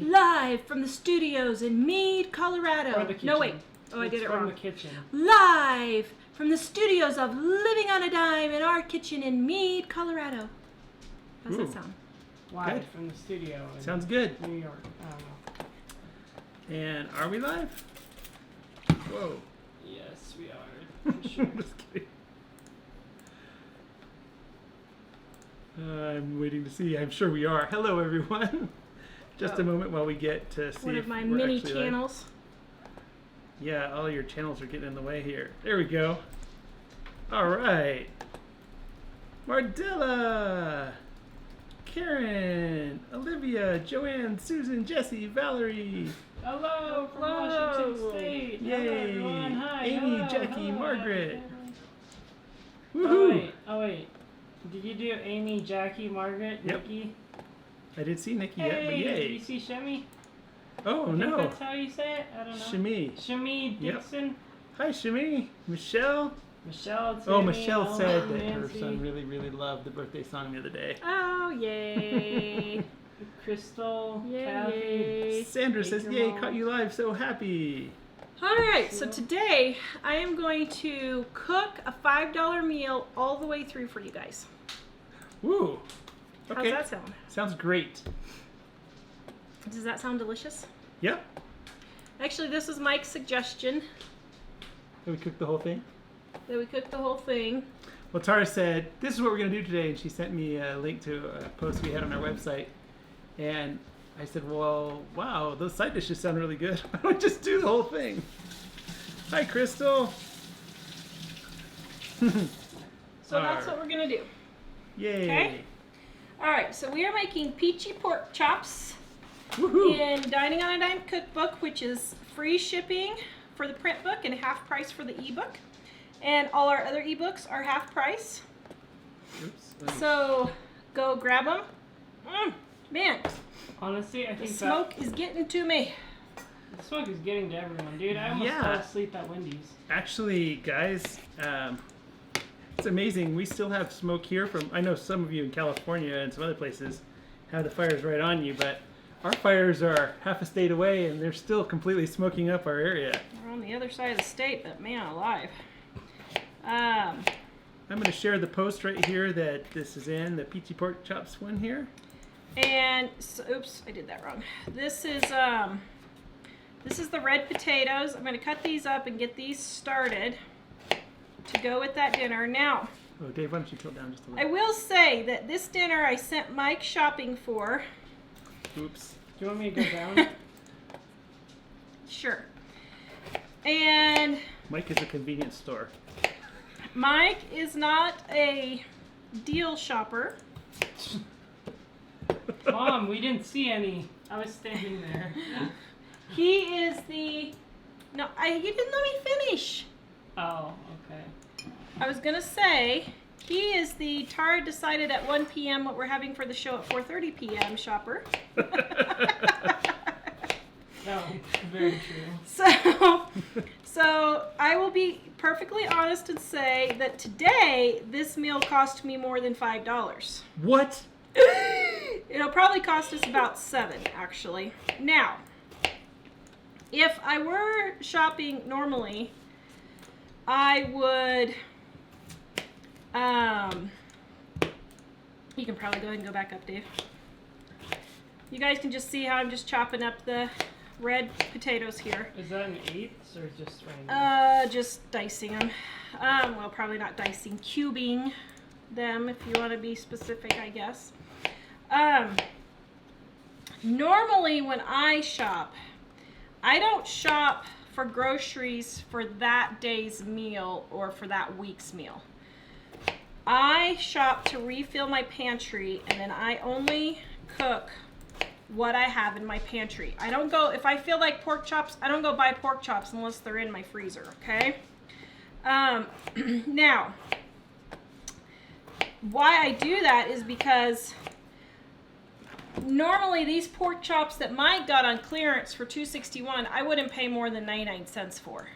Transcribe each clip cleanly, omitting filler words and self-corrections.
Live from the studios in Meade, Colorado. Or the kitchen. No, wait. Oh, I did it wrong. From the kitchen. Live from the studios of Living on a Dime in our kitchen in Meade, Colorado. How's that sound? Live Good. from the studio in Sounds good. New York. I don't know. And are we live? Whoa. Yes, we are. I'm sure. Just kidding. I'm waiting to see. I'm sure we are. Hello, everyone. Just a moment while we get to see One if of my we're mini actually live. channels. Yeah, all your channels are getting in the way here. There we go. All right. Mardella, Karen, Olivia, Joanne, Susan, Jesse, Valerie. Hello from Hello. Washington State. Yay. Hello, everyone. Hi. Amy, hello, Jackie, hello, Margaret. everybody. Oh Woohoo! wait. Did you do Amy, Jackie, Margaret, Yep. Nikki? I didn't see Nikki Hey, yet, but did yay. you see Shemi? Oh, I think no. that's how you say it? I don't know. Shami. Shemi Yep. Dixon. Hi, Shami. Michelle. Michelle. Oh, Tammy, Michelle Ellen, said that her Nancy, son really, really loved the birthday song the other day. Oh, yay. Crystal. Yay, Kathy. yay. Sandra Thank says, your yay, mom. caught you live, so happy. All right, so today I am going to cook a $5 meal all the way through for you guys. Woo. Okay. How's that sound? Sounds great. Does that sound delicious? Yep. Actually, this is Mike's suggestion Did we cook the whole thing? that we cook the whole thing. Well, Tara said, this is what we're going to do today, and she sent me a link to a post we had on our website. And I said, well, wow, those side dishes sound really good. Why don't we just do the whole thing? Hi, Crystal. So that's what we're going to do. Yay. Okay. All right, so we are making peachy pork chops Woohoo. in Dining on a Dime cookbook, which is free shipping for the print book and half price for the ebook. And all our other ebooks are half price. Oops. So go grab them. Man, Honestly, I the think smoke is getting to me. the smoke is getting to everyone, dude. I almost Yeah. fell asleep at Wendy's. Actually, guys, it's amazing. We still have smoke here from, I know some of you in California and some other places have the fires right on you, but our fires are half a state away and they're still completely smoking up our area. We're on the other side of the state, but man alive. I'm going to share the post right here that this is in, the Peachy Pork Chops one here. And so, oops, I did that wrong. This is the red potatoes. I'm going to cut these up and get these started to go with that dinner. Now, Oh, Dave, why don't you tilt down just a I little? will say that this dinner I sent Mike shopping for. Oops. Do you want me to go down? Sure. And Mike is a convenience store. Mike is not a deal shopper. Mom, we didn't see any. I was standing there. He is the... No, you didn't let me finish. Oh, okay. I was going to say, he is the Tara decided at 1 p.m. what we're having for the show at 4:30 p.m. shopper. No, very true. So I will be perfectly honest and say that today this meal cost me more than $5. What? It'll probably cost us about $7, actually. Now, if I were shopping normally, I would, you can probably go ahead and go back up, Dave. You guys can just see how I'm just chopping up the red potatoes here. Is that an eighths or just random? Just dicing them. Well, probably not dicing, cubing them if you want to be specific, I guess. Normally when I shop, I don't shop for groceries for that day's meal or for that week's meal. I shop to refill my pantry, and then I only cook what I have in my pantry. I don't go, if I feel like pork chops, I don't go buy pork chops unless they're in my freezer, okay? Now, why I do that is because normally these pork chops that Mike got on clearance for $2.61, I wouldn't pay more than 99 cents for.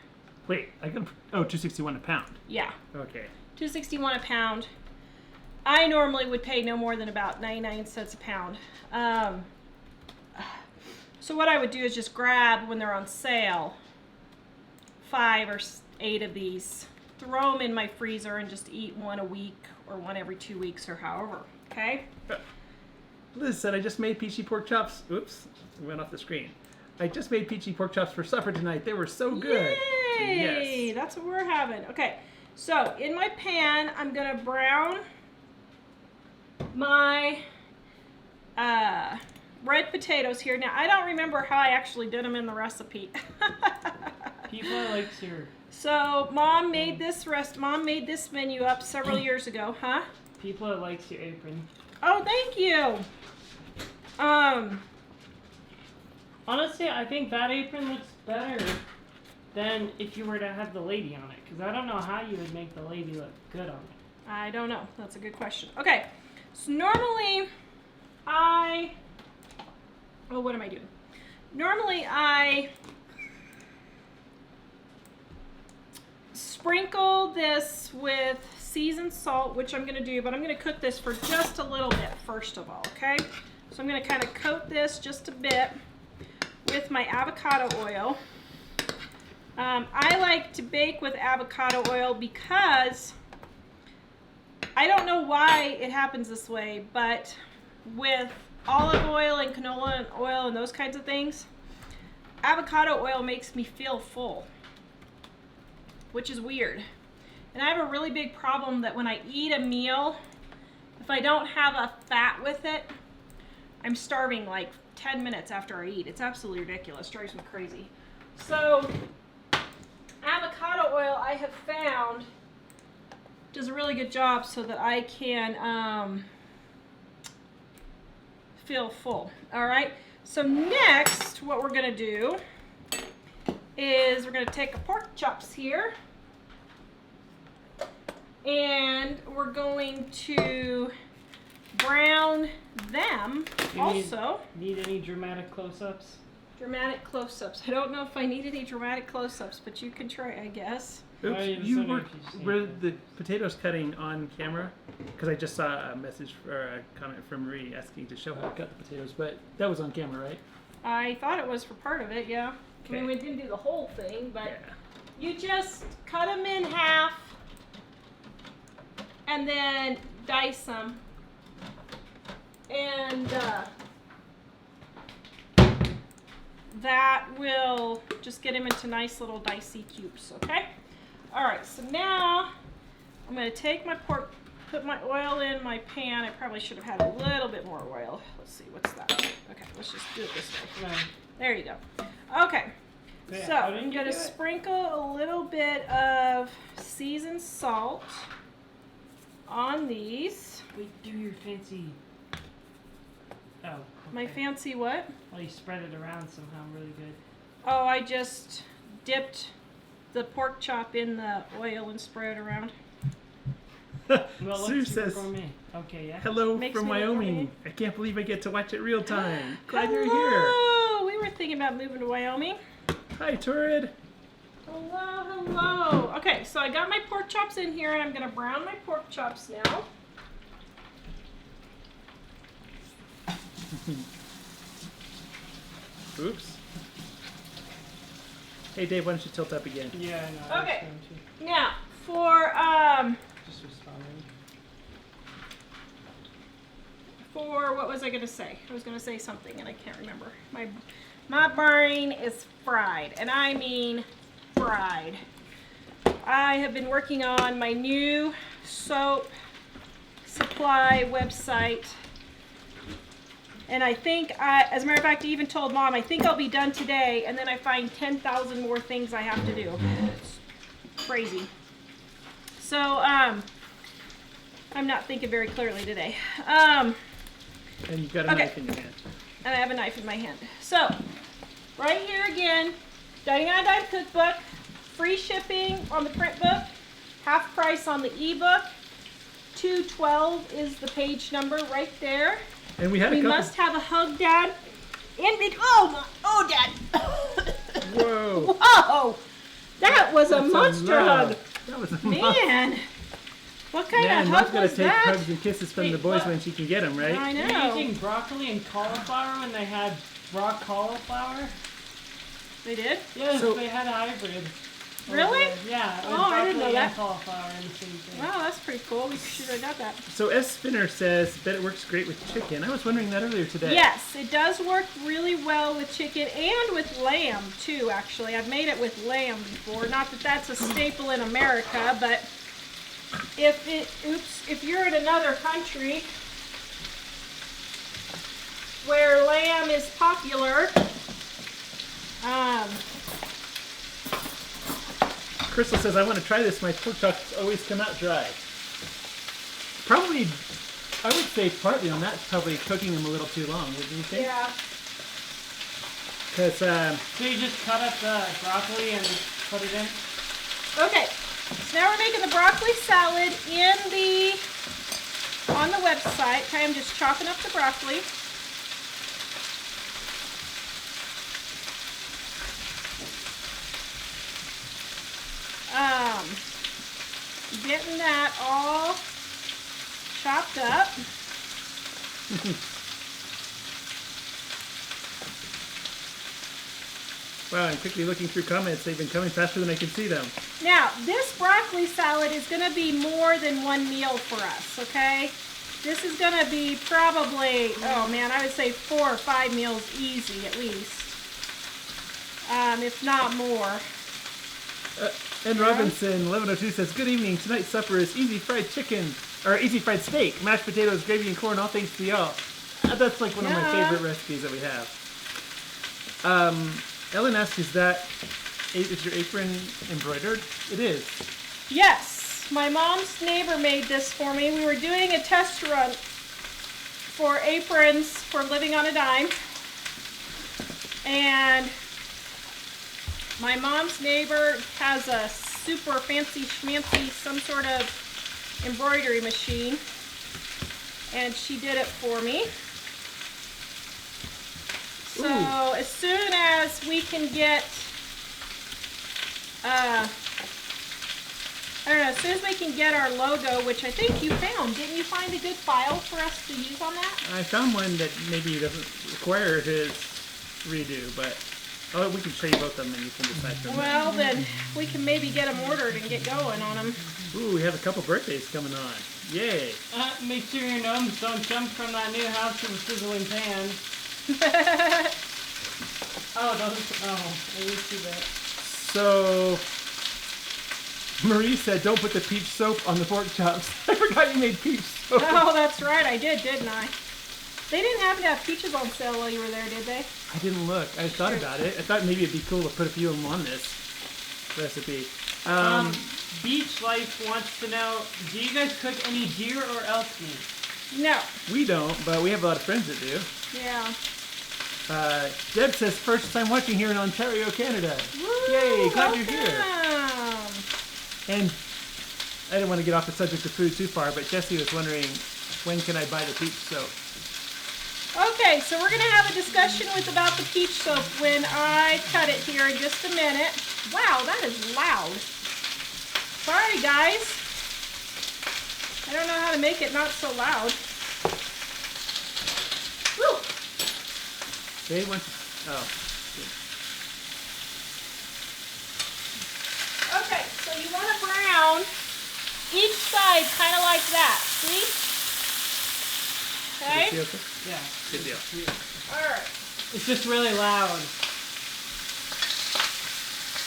Wait, I can, oh, $2.61 a pound. Yeah, Okay. $2.61 a pound. I normally would pay no more than about 99 cents a pound. So what I would do is just grab, when they're on sale, 5 or 8 of these, throw them in my freezer, and just eat one a week or one every 2 weeks or however. Okay? Liz said, I just made peachy pork chops. Oops, it went off the screen. I just made peachy pork chops for supper tonight. They were so good. Yay! Yes. That's what we're having. Okay, so in my pan, I'm gonna brown my red potatoes here. Now, I don't remember how I actually did them in the recipe. People likes your. So, Mom made this menu up several years ago, huh? People that likes your apron. Oh, thank you. Honestly, I think that apron looks better than if you were to have the lady on it. Because I don't know how you would make the lady look good on it. I don't know. That's a good question. Okay, so normally what am I doing? Normally I sprinkle this with seasoned salt, which I'm going to do, but I'm going to cook this for just a little bit first of all, okay? So I'm going to kind of coat this just a bit with my avocado oil. I like to bake with avocado oil because I don't know why it happens this way, but with olive oil and canola oil and those kinds of things, avocado oil makes me feel full, which is weird. And I have a really big problem that when I eat a meal, if I don't have a fat with it, I'm starving like 10 minutes after I eat. It's absolutely ridiculous. It drives me crazy. So avocado oil, I have found, does a really good job so that I can feel full. All right. So next, what we're going to do is we're going to take our pork chops here, and we're going to brown them also. Need any dramatic close-ups? Dramatic close-ups. I don't know if I need any dramatic close-ups, but you can try, I guess. Oops, I just you wonder were, if you see were it. the potatoes cutting on camera? Because I just saw a message or a comment from Marie asking to show how to cut the potatoes, but that was on camera, right? I thought it was for part of it, yeah. I mean, Okay. we didn't do the whole thing, but Yeah. you just cut them in half and then dice them. And that will just get them into nice little dicey cubes, okay? All right, so now I'm going to take my pork, put my oil in my pan. I probably should have had a little bit more oil. Let's see, what's that? Okay, let's just do it this way. No. There you go. Okay, Yeah, so how did I'm you going to do it? sprinkle a little bit of seasoned salt on these. Wait, do your fancy. Oh. Okay. My fancy what? Well, you spread it around somehow really good. Oh, I just dipped the pork chop in the oil and spread it around. Well, Sue let's says, gourmet. Okay, yeah. hello Makes from me look Wyoming. gourmet. I can't believe I get to watch it real time. Glad Hello! you're here. We were thinking about moving to Wyoming. Hi, Torrid. Hello, hello. Okay, so I got my pork chops in here, and I'm going to brown my pork chops now. Oops. Hey, Dave, why don't you tilt up again? Yeah, I know. I was Okay. going to. Now, for Just responding. what was I going to say? I was going to say something, and I can't remember. My brain is fried, and I mean fried. I have been working on my new soap supply website, and I think, as a matter of fact, I even told Mom, I think I'll be done today, and then I find 10,000 more things I have to do. It's crazy. So, I'm not thinking very clearly today. And you've got a Okay. knife in your hand. And I have a knife in my hand. So, right here again, Dining on a Dime cookbook, free shipping on the print book, half price on the ebook. 212 is the page number right there. And we had a We couple. must have a hug, Dad. Oh, Dad. Whoa. Whoa, that was a That's monster love. hug. That was a monster. Man, what kind Man, of Mom's hug got to was take that? hugs and kisses from Hey, the boys look. when she can get them, right? I You're know. eating broccoli and cauliflower when they had rock cauliflower. They did? Yes, So- they had a hybrid. Really? Yeah. It was Oh, I didn't know broccoli that. and cauliflower in the same thing. Wow, that's pretty cool. We should have got that. So S Spinner says that it works great with chicken. I was wondering that earlier today. Yes, it does work really well with chicken and with lamb too, actually. I've made it with lamb before. Not that that's a staple in America, but if you're in another country where lamb is popular, Crystal says, I want to try this. My pork chops always come out dry. Probably, I would say partly on that, probably cooking them a little too long, wouldn't you think? yeah. Because, So you just cut up the broccoli and put it in? Okay, so now we're making the broccoli salad on the website. Okay, I'm just chopping up the broccoli. Getting that all chopped up. wow, I'm quickly looking through comments. They've been coming faster than I can see them. Now, this broccoli salad is going to be more than one meal for us, okay? This is going to be probably, oh man, I would say 4 or 5 meals easy at least. If not more. And Robinson 1102 says, good evening. Tonight's supper is easy fried chicken, or easy fried steak, mashed potatoes, gravy, and corn. All thanks to y'all. That's like one of my Yeah. favorite recipes that we have. Ellen asks, is your apron embroidered? It is. Yes, my mom's neighbor made this for me. We were doing a test run for aprons for living on a dime. And my mom's neighbor has a super fancy schmancy, some sort of embroidery machine. And she did it for me. So as soon as we can get, I don't know, as soon as we can get our logo, which I think you found, didn't you find a good file for us to use on that? I found one that maybe doesn't require his redo, but we can show you both of them and you can decide from there. Well, then we can maybe get them ordered and get going on them. Ooh, we have a couple birthdays coming on. Yay. Make sure your gnomes don't jump from that new house to the sizzling pan. I didn't see that. So, Marie said, don't put the peach soap on the pork chops. I forgot you made peach soap. Oh, that's right, I did, didn't I? They didn't happen to have peaches on sale while you were there, did they? I didn't look. I thought about it. I thought maybe it'd be cool to put a few of them on this recipe. Beach Life wants to know, do you guys cook any deer or elk meat? No. We don't, but we have a lot of friends that do. Yeah. Deb says, first time watching here in Ontario, Canada. Woo, Yay, glad you're here. welcome. And I didn't want to get off the subject of food too far, but Jessie was wondering, when can I buy the peach soap? Okay, so we're going to have a discussion about the peach soap when I cut it here in just a minute. Wow, that is loud. Sorry, guys. I don't know how to make it not so loud. Woo! They went. Oh. Okay, so you want to brown each side kind of like that. See? Okay? Is it okay? Yeah. Good deal. Alright. It's just really loud.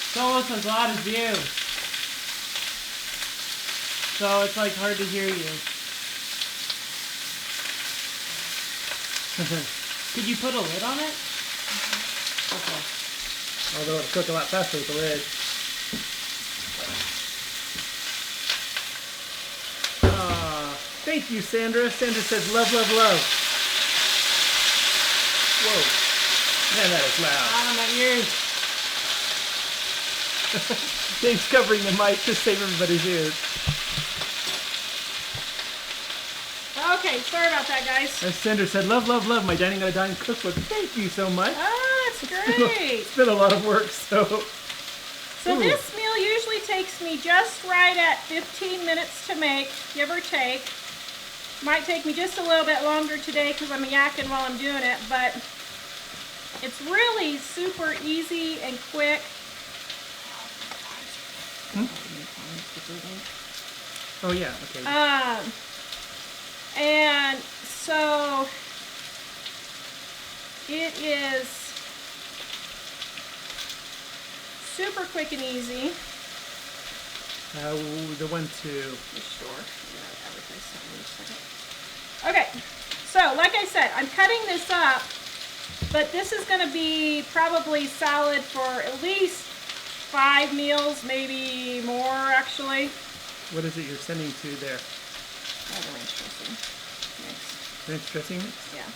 It's almost as loud as you. So it's like hard to hear you. Could you put a lid on it? Okay. Although it'll cook a lot faster with the lid. Thank you, Sandra. Sandra says, love, love, love. Whoa. Man, that is loud. Ah, my ears. Dave's covering the mic to save everybody's ears. Okay, sorry about that, guys. As Sandra said, love, love, love my Dining on a Dime cookbook. Thank you so much. Oh, that's great. It's been a lot of work, so. So Ooh. this meal usually takes me just right at 15 minutes to make, give or take. Might take me just a little bit longer today because I'm yakking while I'm doing it, but It's really super easy and quick. Oh yeah, okay. And so it is super quick and easy. The one to Restore. Yeah, advertise something in a second. Okay, so like I said, I'm cutting this up, but this is going to be probably salad for at least 5 meals, maybe more actually. what is it you're sending to there? Oh, the ranch dressing mix. Ranch dressing mix? Yeah.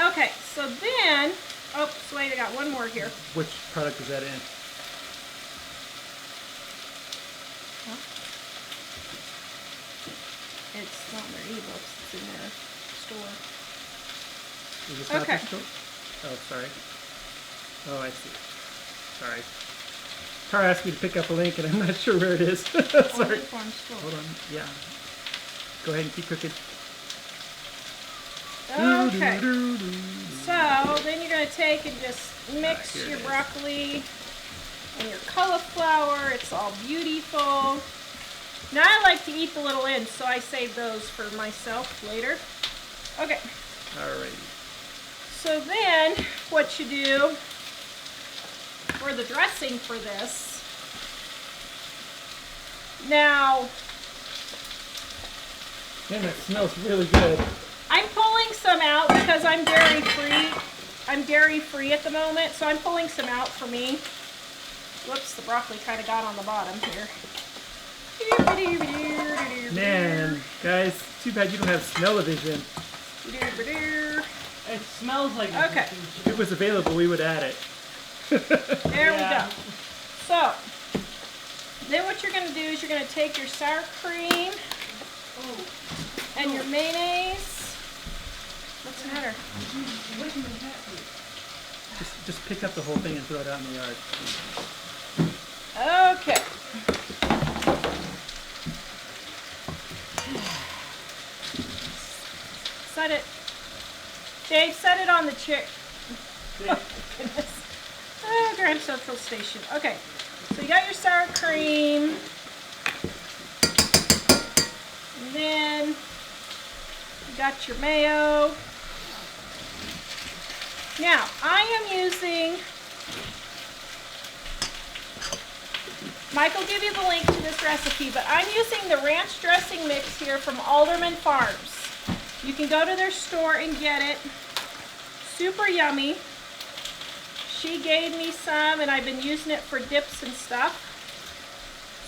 Okay, so then, oh, so wait, I got one more here. Which product is that in? It's not in their ebooks, it's in their store. Is this not Okay. the store? Oh, sorry. Oh, I see. Sorry. Tara asked me to pick up a link, and I'm not sure where it is. Sorry. Alderman Farms store. Hold on. Yeah. Go ahead and keep cooking. Okay. Doo-doo-doo-doo. So then you're going to take and just mix here it your is. broccoli and your cauliflower. It's all beautiful. Now I like to eat the little ends, so I save those for myself later. Okay. Alrighty. So then what you do for the dressing for this, now Man, that smells really good. I'm pulling some out because I'm dairy free. I'm dairy free at the moment, so I'm pulling some out for me. Whoops, the broccoli kind of got on the bottom here. Man, guys, too bad you don't have smell-o-vision. It smells like Okay. If it was available, we would add it. There Yeah. we go. So, then what you're going to do is you're going to take your sour cream and your mayonnaise. What's the matter? Just pick up the whole thing and throw it out in the yard. Okay. Set it. Dave, set it on the chair. Oh, goodness. Oh, Grand Central Station. Okay. So you got your sour cream. And then you got your mayo. Now, I am using, Mike will give you the link to this recipe, but I'm using the ranch dressing mix here from Alderman Farms. You can go to their store and get it. Super yummy. She gave me some and I've been using it for dips and stuff.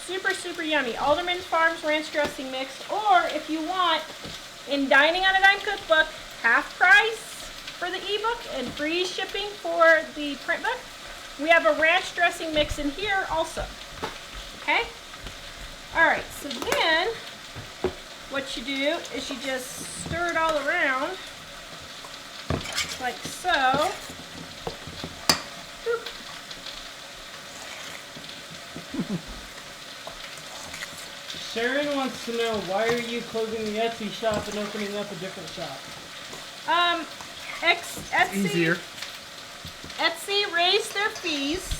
Super, super yummy. Alderman Farms Ranch Dressing Mix, or if you want, in Dining on a Dime Cookbook, half price for the ebook and free shipping for the print book. We have a ranch dressing mix in here also. Okay? Alright, so then what you do is you just stir it all around like so. Boop. Sharon wants to know, why are you closing the Etsy shop and opening up a different shop? Easier. Etsy raised their fees,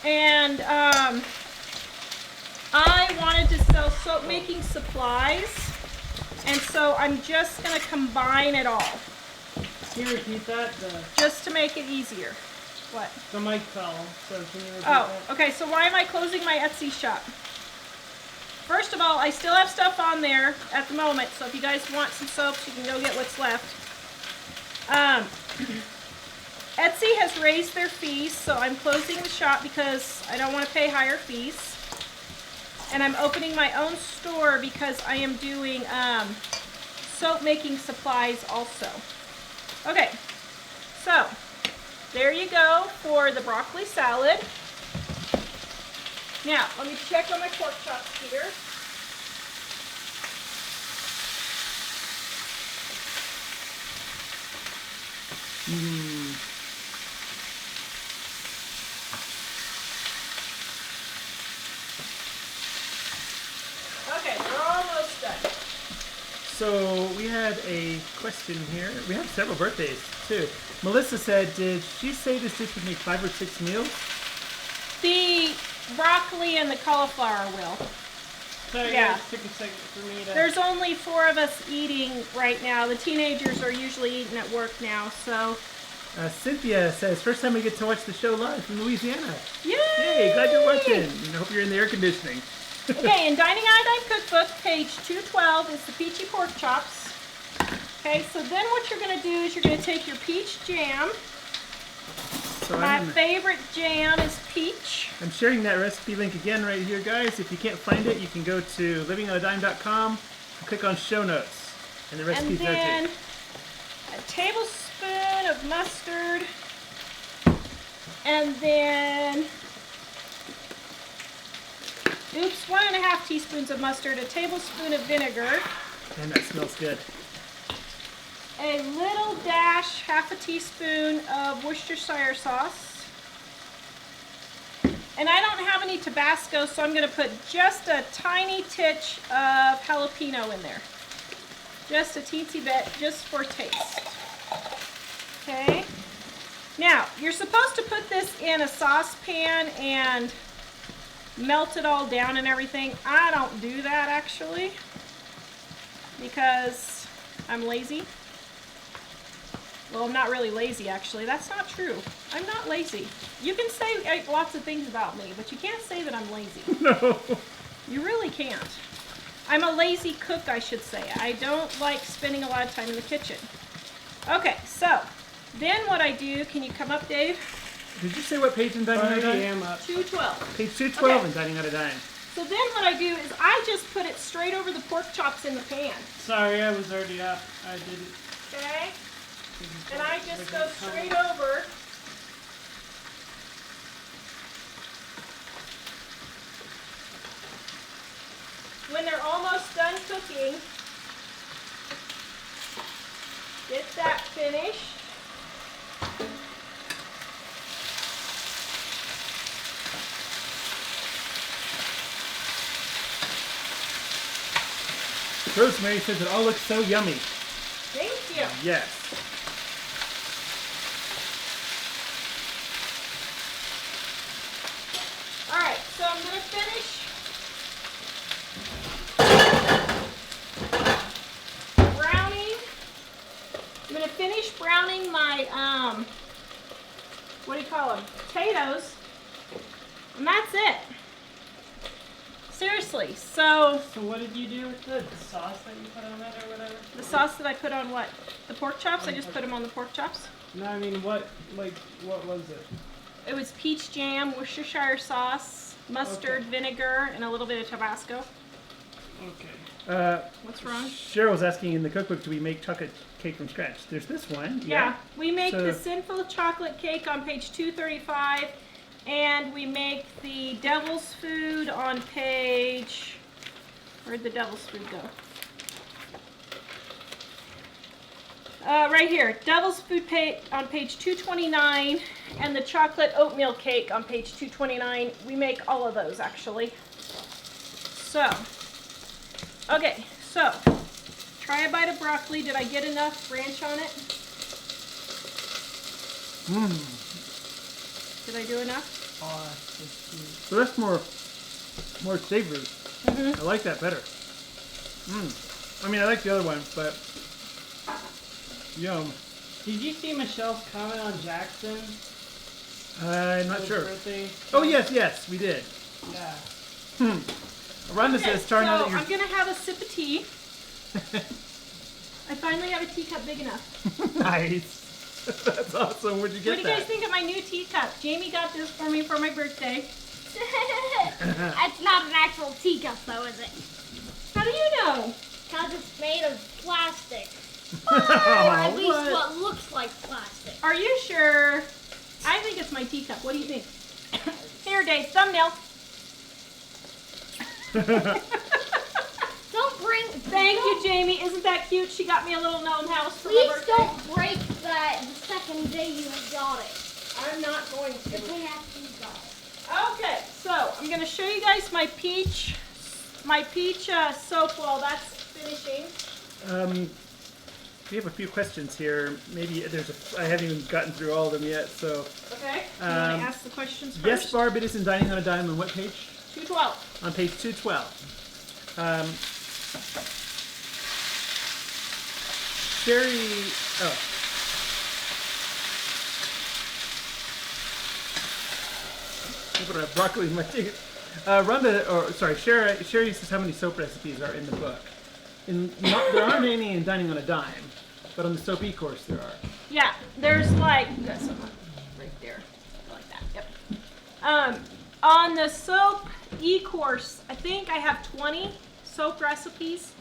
and I wanted to sell soap making supplies, and so I'm just going to combine it all, Can you repeat that? just to make it easier. What? The mic fell, so can you repeat Oh, that? okay, so why am I closing my Etsy shop? First of all, I still have stuff on there at the moment, so if you guys want some soaps, you can go get what's left. Etsy has raised their fees, so I'm closing the shop because I don't want to pay higher fees. And I'm opening my own store because I am doing soap making supplies also. Okay, so there you go for the broccoli salad. Now, let me check on my pork chops here. Okay, we're almost done. So we had a question here. We have several birthdays too. Melissa said, did she say this dish would make 5 or 6 meals? The broccoli and the cauliflower will. Sorry, Yeah. guys, took a second for me to. There's only 4 of us eating right now. The teenagers are usually eating at work now, so. Cynthia says, first time we get to watch the show live from Louisiana. Yay! Yay, glad you're watching. I hope you're in the air conditioning. Okay, in Dining Iodine Cookbook, page 212 is the Peachy pork chops. Okay, so then what you're going to do is you're going to take your peach jam. So My favorite jam is peach. I'm sharing that recipe link again right here, guys. If you can't find it, you can go to livingonadime.com and click on show notes. And the And recipe's there then too. a tablespoon of mustard. And then, 1.5 teaspoons of mustard, a tablespoon of vinegar, And that smells good. a little dash, half a teaspoon of Worcestershire sauce. And I don't have any Tabasco, so I'm going to put just a tiny titch of jalapeno in there. Just a teensy bit, just for taste. Okay. Now, you're supposed to put this in a saucepan and melt it all down and everything. I don't do that actually because I'm lazy. Well, I'm not really lazy actually. That's not true. I'm not lazy. You can say lots of things about me, but you can't say that I'm lazy. No. You really can't. I'm a lazy cook, I should say. I don't like spending a lot of time in the kitchen. Okay, so then what I do, can you come up, Dave? Did you say what page in Dining on a I Dime? am up. 212. Page 212 Okay. in Dining on a Dime. So then what I do is I just put it straight over the pork chops in the pan. Sorry, I was already up. I didn't. Okay? And I just go straight over. When they're almost done cooking, get that finished. Rosemary says it all looks so yummy. Thank you. Yes. All right, so I'm going to finish browning. I'm going to finish browning my, what do you call them? Potatoes. And that's it. Seriously. So So what did you do with the sauce that you put on it or whatever? the sauce that I put on what? The pork chops? I just put them on the pork chops. No, I mean what was it? It was peach jam, Worcestershire sauce, mustard, Okay. vinegar, and a little bit of Tabasco. Okay. What's wrong? Cheryl was asking in the cookbook, do we make chocolate cake from scratch? There's this one. Yeah, we make So- the Sinful Chocolate Cake on page 235, and we make the Devil's Food on page... Where'd the Devil's Food go? Right here, Devil's Food on page 229, and the Chocolate Oatmeal Cake on page 229. We make all of those, actually. So, okay, so, try a bite of broccoli. Did I get enough ranch on it? Did I do enough? Oh, that's so cute. So that's more savory. I like that better. I mean, I like the other one, but yum. Did you see Michelle's comment on Jackson? I'm not His sure. birthday? Oh yes, we did. Yeah. Rhonda Okay, says, "Star, now so that you're I'm gonna have a sip of tea. I finally have a teacup big enough. nice. That's awesome. Where'd you What get do you guys that? think of my new teacup? Jamie got this for me for my birthday. That's not an actual teacup, though, is it? How do you know? Because it's made of plastic. Oh, Or at least what? what looks like plastic. Are you sure? I think it's my teacup. What do you think? Here, Dave, thumbnail. Don't bring. Thank you, Jamie. Isn't that cute? She got me a little gnome house for my Please birthday. don't break that the second day you got it. I'm not going The to. day after you got it. Okay, so I'm going to show you guys my peach soap while that's finishing. We have a few questions here. Maybe I haven't even gotten through all of them yet. So Okay. You want to ask the questions first? yes, Barb, it is in Dining on a Dime. On what page? 212. On page 212. Sherry. Oh. Broccoli in my ticket. Sherry says how many soap recipes are in the book. There aren't any in Dining on a Dime, but on the soap e-course there are. Yeah, there's like that's right there, like that. Yep. On the soap e-course, I think I have 20 soap recipes,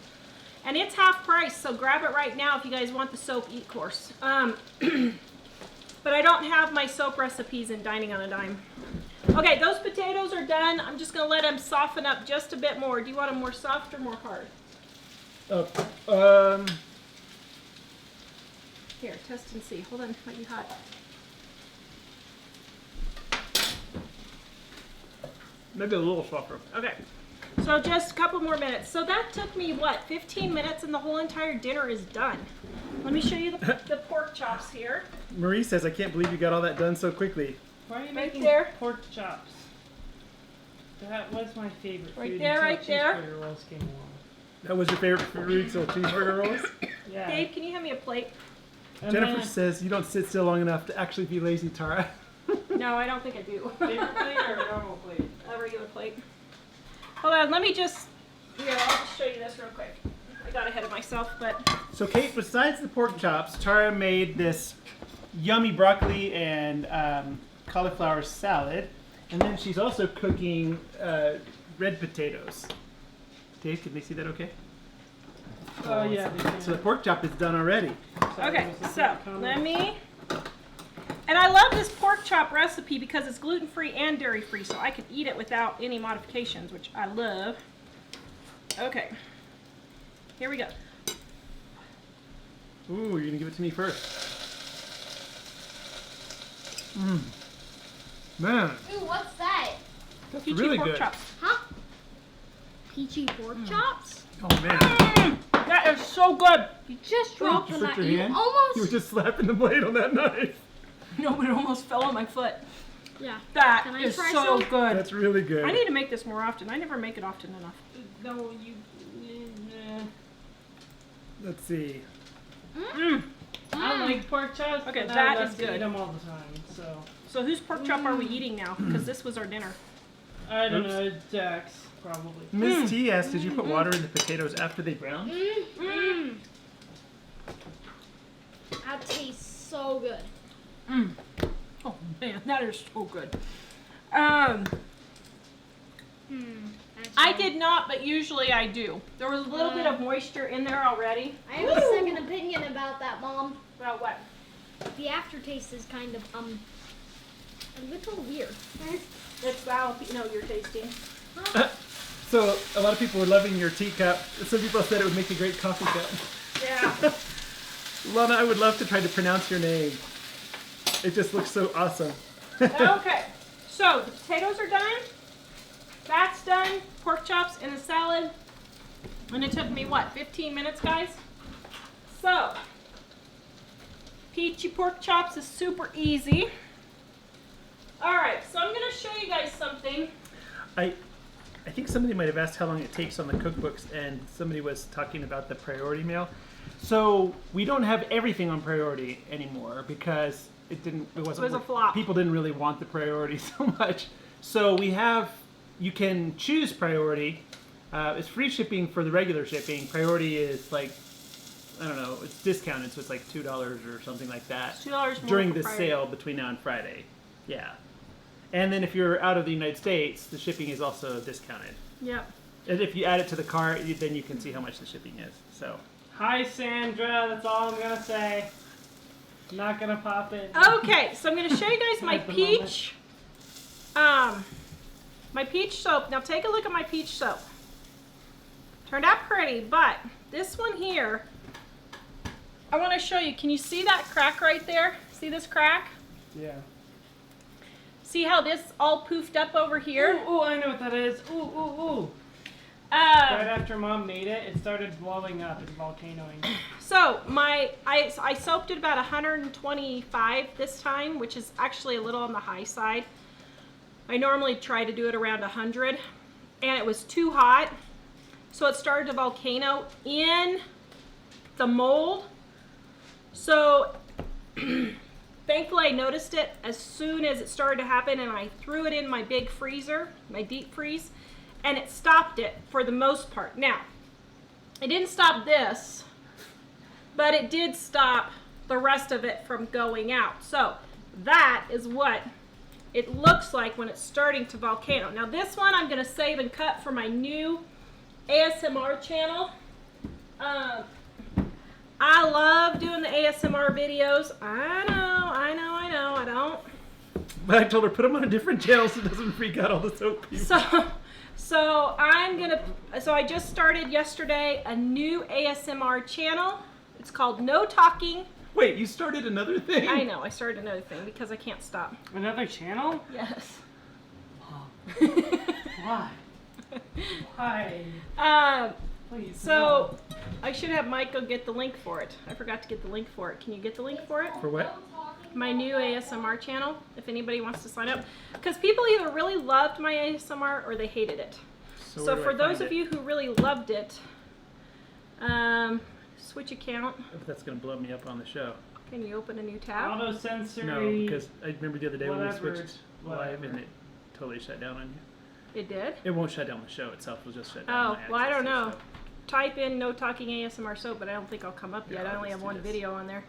and it's half price. So grab it right now if you guys want the soap e-course. But I don't have my soap recipes in Dining on a Dime. Okay, those potatoes are done. I'm just gonna let them soften up just a bit more. Do you want them more soft or more hard? Here, test and see. Hold on, might be hot. Maybe a little softer. Okay, so just a couple more minutes. So that took me, what, 15 minutes and the whole entire dinner is done. Let me show you the pork chops here. Marie says, I can't believe you got all that done so quickly. Why are you Right making there. pork chops? That was my favorite Right food there, until right there. cheeseburger rolls came along. That was your favorite food, so cheeseburger rolls? Yeah. Dave, can you hand me a plate? And Jennifer then- says, you don't sit still long enough to actually be lazy, Tara. No, I don't think I do. favorite plate or a normal plate? A regular plate. Hold on, let me just, here, I'll just show you this real quick. I got ahead of myself, but So Kate, besides the pork chops, Tara made this yummy broccoli and cauliflower salad. And then she's also cooking red potatoes. Dave, can they see that okay? Oh yeah. They can. So the pork chop is done already. Sorry, okay, was this so a comment? let me, and I love this pork chop recipe because it's gluten-free and dairy-free, so I can eat it without any modifications, which I love. Okay, here we go. Ooh, you're gonna give it to me first. Mmm. Man, Ooh, what's that? that's Peachy really pork good. chops. Huh? Peachy pork chops? Oh man. That is so good. You just dropped You on put that. your You hand? almost. You were just slapping the blade on that knife. No, but it almost fell on my foot. Yeah. That Can I is try so some? good. That's really good. I need to make this more often. I never make it often enough. No, you. Let's see. I like pork chops. Okay, but that I is love to good. eat them all the time. So So whose pork chop are we eating now? Because this was our dinner. I don't Oops. know, Jack's probably. Miss T asked, did you put water in the potatoes after they browned? That tastes so good. Oh man, that is so good. I did not, but usually I do. There was a little bit of moisture in there already. I have a second opinion about that, Mom. About what? The aftertaste is kind of a little weird. It's jalapeno you're tasting. So a lot of people were loving your teacup. Some people said it would make a great coffee cup. Yeah. Lana, I would love to try to pronounce your name. It just looks so awesome. Okay. So the potatoes are done. That's done. Pork chops and a salad. And it took me what, 15 minutes, guys? So peachy pork chops is super easy. All right, so I'm gonna show you guys something. I think somebody might have asked how long it takes on the cookbooks, and somebody was talking about the priority mail. So we don't have everything on priority anymore because it wasn't. It was a flop. People didn't really want the priority so much. So you can choose priority. It's free shipping for the regular shipping. Priority is like, I don't know, it's discounted, so it's like $2 or something like that. $2 more during for the priority. sale between now and Friday. Yeah. And then if you're out of the United States, the shipping is also discounted. Yep. And if you add it to the cart, then you can see how much the shipping is. So. Hi, Sandra. That's all I'm gonna say. I'm not gonna pop it. Okay, so I'm gonna show you guys my At the moment. peach, my peach soap. Now take a look at my peach soap. Turned out pretty, but this one here, I want to show you. Can you see that crack right there? See this crack? Yeah. See how this all poofed up over here? Ooh, I know what that is. Ooh, ooh, ooh. Right after Mom made it, it started blowing up. It's volcanoing. So I soaked it about 125 this time, which is actually a little on the high side. I normally try to do it around 100, and it was too hot, so it started to volcano in the mold. So thankfully I noticed it as soon as it started to happen, and I threw it in my big freezer, my deep freeze, and it stopped it for the most part. Now, it didn't stop this, but it did stop the rest of it from going out. So that is what it looks like when it's starting to volcano. Now this one I'm going to save and cut for my new ASMR channel. I love doing the ASMR videos. I don't. But I told her, put them on a different channel so it doesn't freak out all the soap people. So I just started yesterday a new ASMR channel. It's called No Talking. Wait, you started another thing? I know, I started another thing because I can't stop. Another channel? Yes. Why? Why? Please. So I should have Mike go get the link for it. I forgot to get the link for it. Can you get the link for it? For what? My new ASMR channel, if anybody wants to sign up. Because people either really loved my ASMR or they hated it. So So where do for I those find of it? you who really loved it, switch account. That's going to blow me up on the show. Can you open a new tab? Auto sensory. No, because I remember the other day when we whatever, switched live and whatever. it totally shut down on you. It did? It won't shut down the show itself. It'll just shut down Oh, my well, I access don't to know. the show. Type in No Talking ASMR Soap, but I don't think I'll come up yet. Yeah, I only let's have do one this. video on there.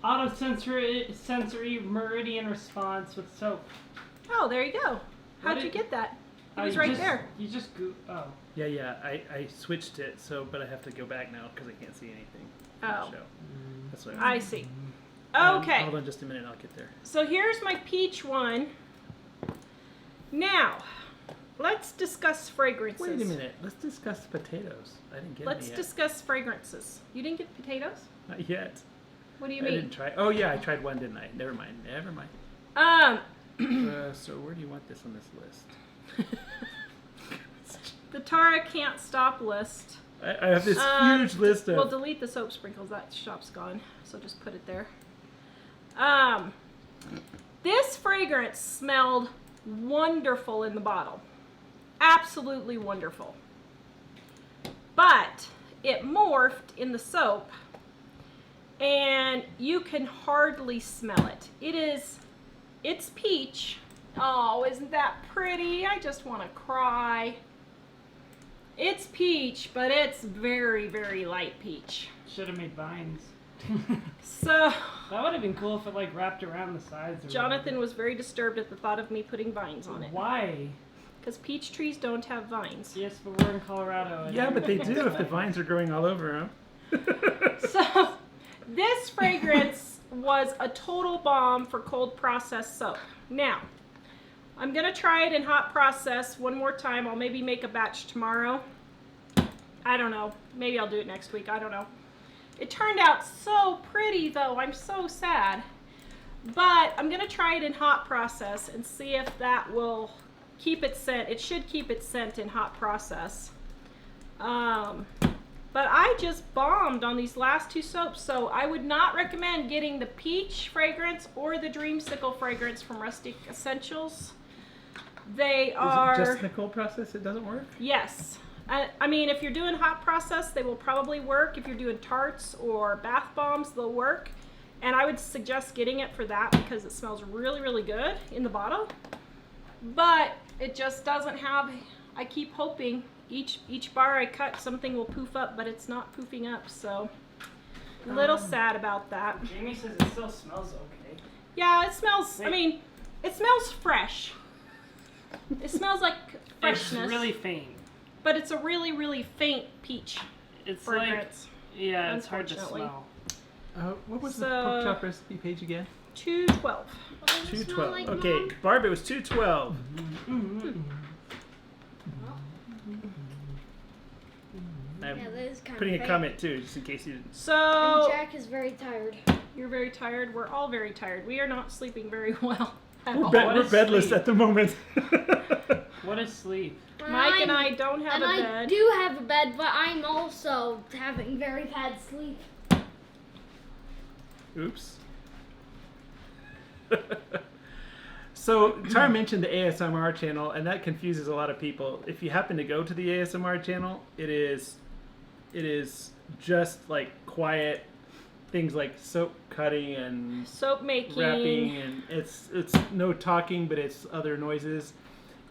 Auto sensory meridian response with soap. Oh, there you go. What How'd did- you get that? It Oh, was you right just- there. You just oh. Yeah, I switched it, but I have to go back now because I can't see anything on Oh. the show. That's what I see. Um, Okay. Hold on just a minute, I'll get there. So here's my peach one. Now, let's discuss fragrances. Wait a minute, let's discuss potatoes. I didn't get Let's any yet. discuss fragrances. You didn't get potatoes? Not yet. What do you I mean? didn't try. Oh yeah, I tried one, didn't I? Never mind. So where do you want this on this list? The Tawra can't stop list. I have this huge list of. Well, delete the soap sprinkles. That shop's gone. So just put it there. This fragrance smelled wonderful in the bottle. Absolutely wonderful. But it morphed in the soap and you can hardly smell it. It's peach. Oh, isn't that pretty? I just want to cry. It's peach, but it's very, very light peach. Should have made vines. So, That would have been cool if it like wrapped around the sides. Or Jonathan was very disturbed at the thought of me putting vines on it. Why? Because peach trees don't have vines. Yes, but we're in Colorado. And Yeah, but they do if the vines are growing all over them. So, this fragrance was a total bomb for cold processed soap. Now, I'm going to try it in hot process one more time. I'll maybe make a batch tomorrow. I don't know. Maybe I'll do it next week. I don't know. It turned out so pretty, though. I'm so sad. But I'm going to try it in hot process and see if that will keep its scent. It should keep its scent in hot process. But I just bombed on these last two soaps, so I would not recommend getting the peach fragrance or the dreamsicle fragrance from Rustic Essentials. They are... Is it just in the cold process it doesn't work? Yes. I mean, if you're doing hot process, they will probably work. If you're doing tarts or bath bombs, they'll work. And I would suggest getting it for that because it smells really, really good in the bottle. But it just doesn't have... I keep hoping each bar I cut, something will poof up, but it's not poofing up, so a little sad about that. Jamie says it still smells okay. Yeah, it smells, I mean, it smells fresh. It smells like freshness. It's really faint. But it's a really, really faint peach It's fragrance. like, yeah, it's hard to Unfortunately. smell. What was the So- pork chop recipe page again? 212. What does it smell 212. like, Okay, Mom? Barb, it was 212. I'm Yeah, that is kind putting of a faint. comment too, just in case you didn't. So, And Jack is very tired. you're very tired. We're all very tired. We are not sleeping very well at We're, all. bed- what we're is bedless sleep? at the moment. What is sleep? Mike and I don't have and a I bed. do have a bed, but I'm also having very bad sleep. Oops. So Tara mentioned the ASMR channel, and that confuses a lot of people. If you happen to go to the ASMR channel, it is just like quiet things like soap cutting and Soap making. wrapping, and it's no talking, but it's other noises.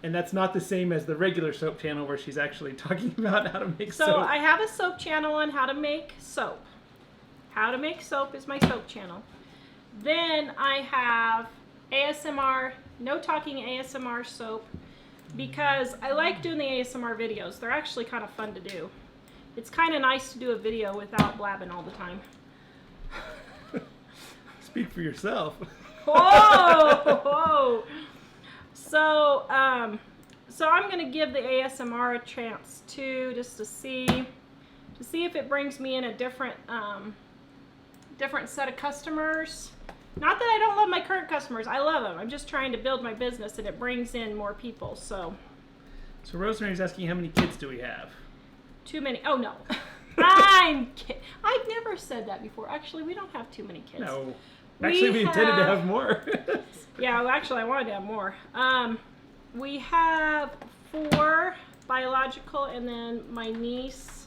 And that's not the same as the regular soap channel where she's actually talking about how to make So soap. I have a soap channel on how to make soap. How to make soap is my soap channel. Then I have ASMR, no talking ASMR soap, because I like doing the ASMR videos. They're actually kind of fun to do. It's kind of nice to do a video without blabbing all the time. Speak for yourself. Whoa! So I'm gonna give the ASMR a chance too, just to see if it brings me in a different set of customers. Not that I don't love my current customers, I love them. I'm just trying to build my business, and it brings in more people. So Rosemary's asking, how many kids do we have? too many. Oh no, I'm kidding. I've never said that before. Actually, we don't have too many kids. No. Actually, we intended to have more. Yeah, well, actually, I wanted to have more. We have 4 biological, and then my niece.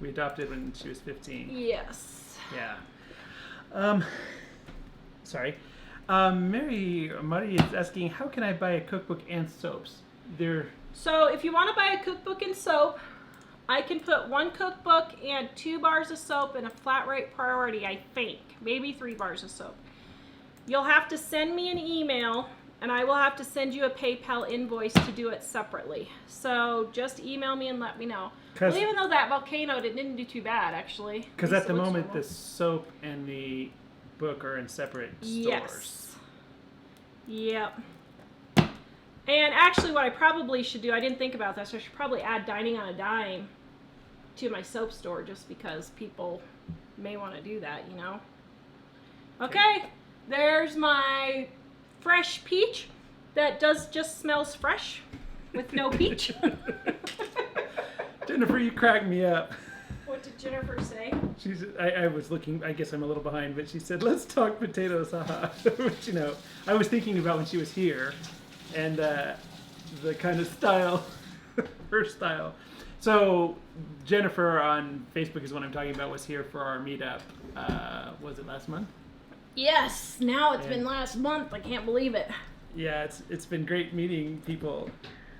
We adopted when she was 15. Yes. Yeah. Sorry. Mary is asking, how can I buy a cookbook and soaps? So if you want to buy a cookbook and soap, I can put 1 cookbook and 2 bars of soap in a flat rate priority, I think. Maybe 3 bars of soap. You'll have to send me an email, and I will have to send you a PayPal invoice to do it separately. So just email me and let me know. Well, even though that volcano didn't do too bad, actually. Because at the moment, the soap and the book are in separate stores. Yes. Yep. And actually, what I probably should do, I didn't think about this, I should probably add Dining on a Dime to my soap store, just because people may want to do that, you know? Okay, there's my fresh peach that just smells fresh with no peach. Jennifer, you cracked me up. What did Jennifer say? I was looking, I guess I'm a little behind, but she said, let's talk potatoes, haha. Which, you know, I was thinking about when she was here, and the kind of style, her style. So Jennifer on Facebook is what I'm talking about, was here for our meetup. Was it last month? Yes, now it's been last month. I can't believe it. Yeah, it's been great meeting people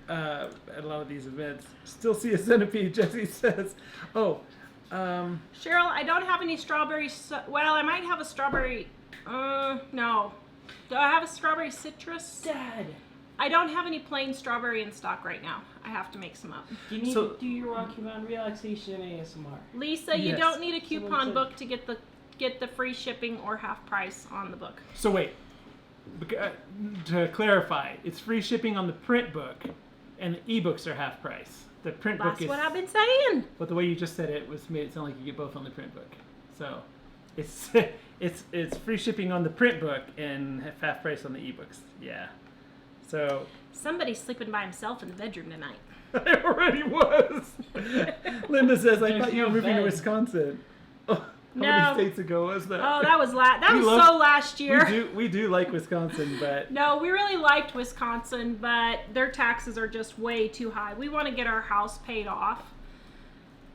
at a lot of these events. Still see a centipede, Jesse says. Oh, Cheryl, I don't have any strawberry. Well, I might have a strawberry. No. Do I have a strawberry citrus? Dad. I don't have any plain strawberry in stock right now. I have to make some up. You need to do your Rocky Mountain relaxation ASMR. Lisa, you Yes. don't need a coupon book to get the free shipping or half price on the book. so wait. To clarify, it's free shipping on the print book, and the ebooks are half price. The print book That's is. what I've been saying. But the way you just said it was made it sound like you get both on the print book. So, it's it's free shipping on the print book and half price on the ebooks. Yeah. So. Somebody's sleeping by himself in the bedroom tonight. I already was. Linda says, I There's thought you were no moving to bed. Wisconsin. Oh, how No. many states ago was that? Oh, that was We love- so last year. We do like Wisconsin, but No, we really liked Wisconsin, but their taxes are just way too high. We want to get our house paid off,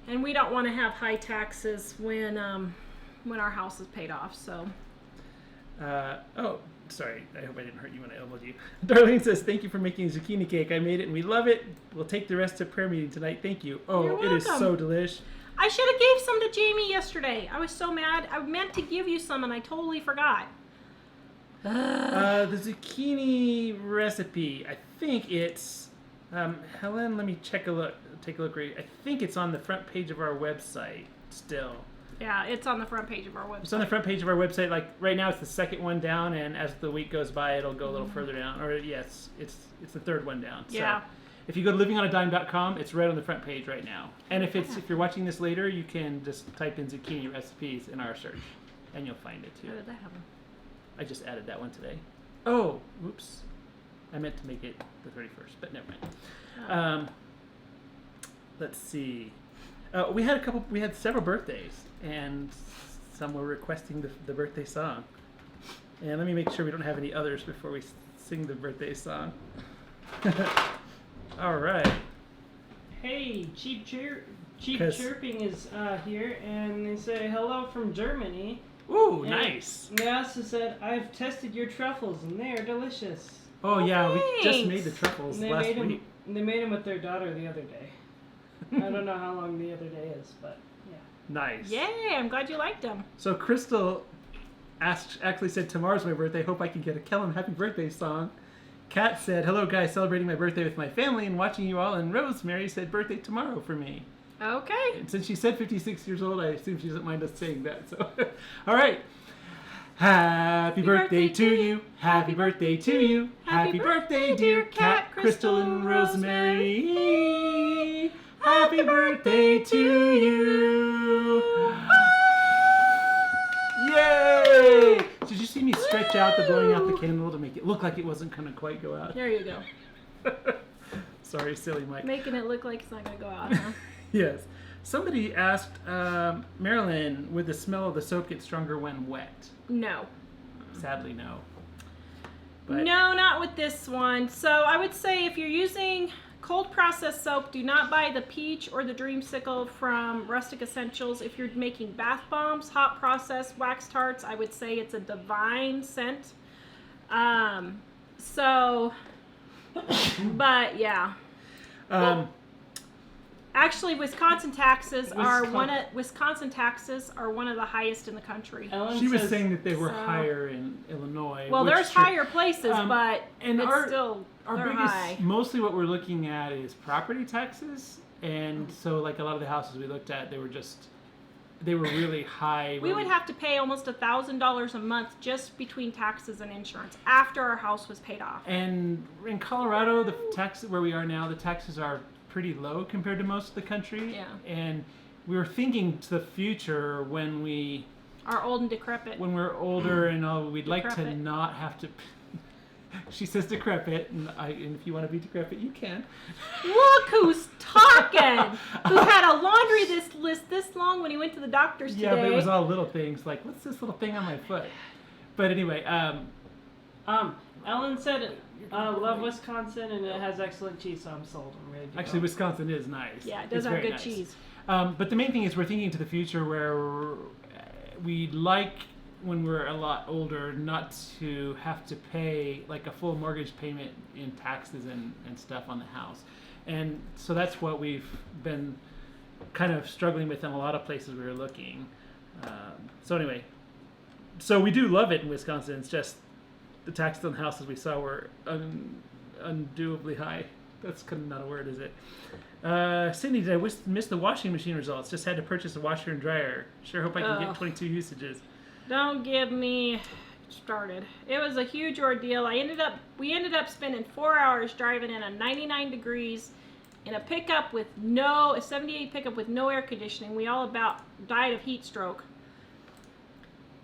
and we don't want to have high taxes when our house is paid off. So, oh, sorry. I hope I didn't hurt you when I elbowed you. Darlene says, thank you for making zucchini cake. I made it and we love it. We'll take the rest to prayer meeting tonight. Thank you. Oh, You're it is welcome. so delish. I should have gave some to Jamie yesterday. I was so mad. I meant to give you some, and I totally forgot. The zucchini recipe, I think it's, Helen, let me take a look. I think it's on the front page of our website still. Yeah, it's on the front page of our website. It's on the front page of our website. Like right now, it's the second one down, and as the week goes by, it'll go a little further down. Or yes, it's the third one down. Yeah. So if you go to livingonadime.com, it's right on the front page right now. And if you're watching this later, you can just type in zucchini recipes in our search, and you'll find it too. How did that happen? I just added that one today. Oh, oops. I meant to make it the 31st, but never mind. Oh. Let's see. We had several birthdays, and some were requesting the birthday song. And let me make sure we don't have any others before we sing the birthday song. All right. Hey, Cheap Chirping is here, and they say hello from Germany. Ooh, And nice. They also said, I've tested your truffles, and they are delicious. Oh, yeah, we just thanks. made the truffles And last week. They made them with their daughter the other day. I don't know how long the other day is, but yeah. Nice. Yay, I'm glad you liked them. So Crystal actually said, tomorrow's my birthday. Hope I can get a Kellum happy birthday song. Kat said, hello guys, celebrating my birthday with my family and watching you all. And Rosemary said, birthday tomorrow for me. Okay. And since she said 56 years old, I assume she doesn't mind us saying that. So, all right. Happy birthday to you. Happy birthday to you. Happy birthday, dear Kat, Crystal, and Rosemary. Happy birthday to you. Yay! Did you see me stretch out the blowing out the candle to make it look like it wasn't going to quite go out? There you go. Sorry, silly Mike. Making it look like it's not going to go out, huh? Yes. Somebody asked, Marilyn, would the smell of the soap get stronger when wet? No. Sadly, no. But No, not with this one. So I would say if you're using cold processed soap, do not buy the Peach or the Dreamsicle from Rustic Essentials. If you're making bath bombs, hot processed wax tarts, I would say it's a divine scent. But yeah. Actually, Wisconsin taxes are one of the highest in the country. Ellen she was says, saying that they were So- higher in Illinois. Well, which there's sure- higher places, but and it's our still they're biggest, high. mostly what we're looking at is property taxes, and so like a lot of the houses we looked at, they were really high. We would have to pay almost $1,000 a month just between taxes and insurance after our house was paid off. And in Colorado, the tax where we are now, the taxes are pretty low compared to most of the country. Yeah. And we were thinking to the future when we Are old and decrepit. when we're older and all, we'd like to Decrepit. not have to. She says decrepit, and if you want to be decrepit, you can. Look who's talking! Who had a laundry list this long when he went to the doctor's Yeah, today. but it was all little things like, what's this little thing on my foot? But anyway, Ellen said, love Wisconsin, and it has excellent cheese, so I'm sold. I'm ready to actually, go. Wisconsin is nice. Yeah, it does It's have very good nice. cheese. But the main thing is we're thinking to the future where we'd like, when we're a lot older, not to have to pay like a full mortgage payment in taxes and stuff on the house. And so that's what we've been kind of struggling with in a lot of places we were looking. So anyway, so we do love it in Wisconsin. It's just the taxes on houses we saw were undoably high. That's kind of not a word, is it? Sydney, did I miss the washing machine results? Just had to purchase a washer and dryer. Sure hope I can get 22 usages. Don't get me started. It was a huge ordeal. We ended up spending 4 hours driving in a 99 degrees in a 78 pickup with no air conditioning. We all about died of heat stroke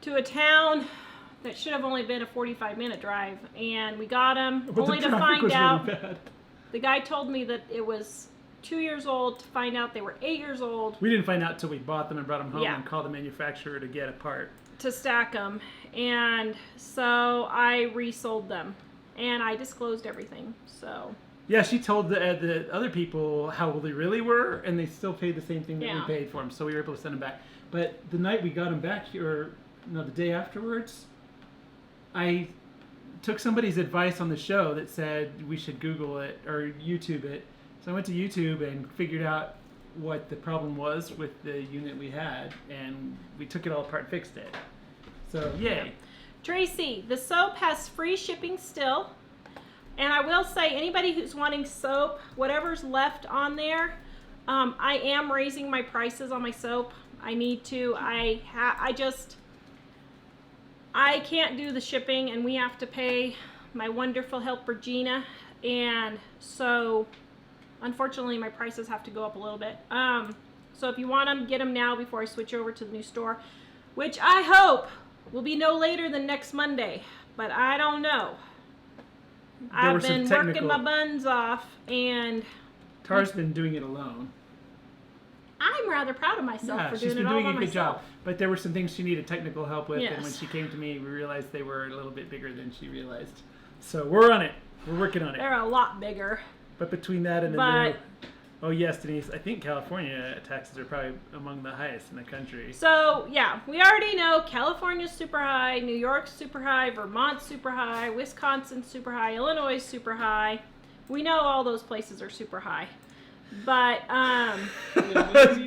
to a town that should have only been a 45-minute drive, and we got them But only the to traffic find was out really bad. the guy told me that it was 2 years old, to find out they were 8 years old. We didn't find out till we bought them and brought them home Yeah. and called the manufacturer to get a part. To stack them, and so I resold them, and I disclosed everything. So Yeah, she told the other people how old they really were, and they still paid the same thing that Yeah. we paid for them, so we were able to send them back. But the night we got them back, the day afterwards, I took somebody's advice on the show that said we should Google it or YouTube it. So I went to YouTube and figured out what the problem was with the unit we had, and we took it all apart and fixed it. So, yay. Tracy, the soap has free shipping still. And I will say, anybody who's wanting soap, whatever's left on there, I am raising my prices on my soap. I need to. I can't do the shipping, and we have to pay my wonderful helper Gina, and so unfortunately my prices have to go up a little bit. So if you want them, get them now before I switch over to the new store, which I hope will be no later than next Monday, but I don't know. I've been working my buns off, and Tara's been doing it alone. I'm rather proud of myself for she's doing been it all doing by a good myself. job. But there were some things she needed technical help with, and when Yes. she came to me, we realized they were a little bit bigger than she realized. So we're on it. We're working on it. They're a lot bigger. But between that and the But- new, oh yes, Denise, I think California taxes are probably among the highest in the country. So, yeah, we already know California's super high, New York's super high, Vermont's super high, Wisconsin's super high, Illinois is super high. We know all those places are super high. But,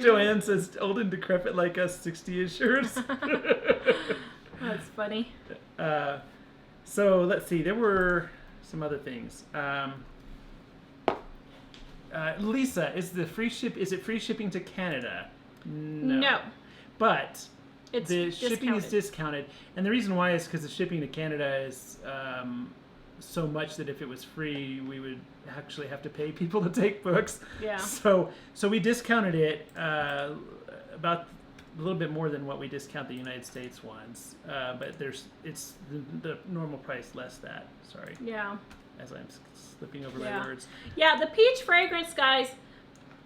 Joanne says, old and decrepit like us, 60 yours. that's funny. So let's see, there were some other things. Lisa, is it free shipping to Canada? No. But It's the shipping is discounted. discounted, and the reason why is because the shipping to Canada is so much that if it was free, we would actually have to pay people to take books. Yeah. So we discounted it about a little bit more than what we discount the United States ones, but it's the normal price less that. Sorry, Yeah. as I'm slipping over Yeah. my words. Yeah, the peach fragrance, guys,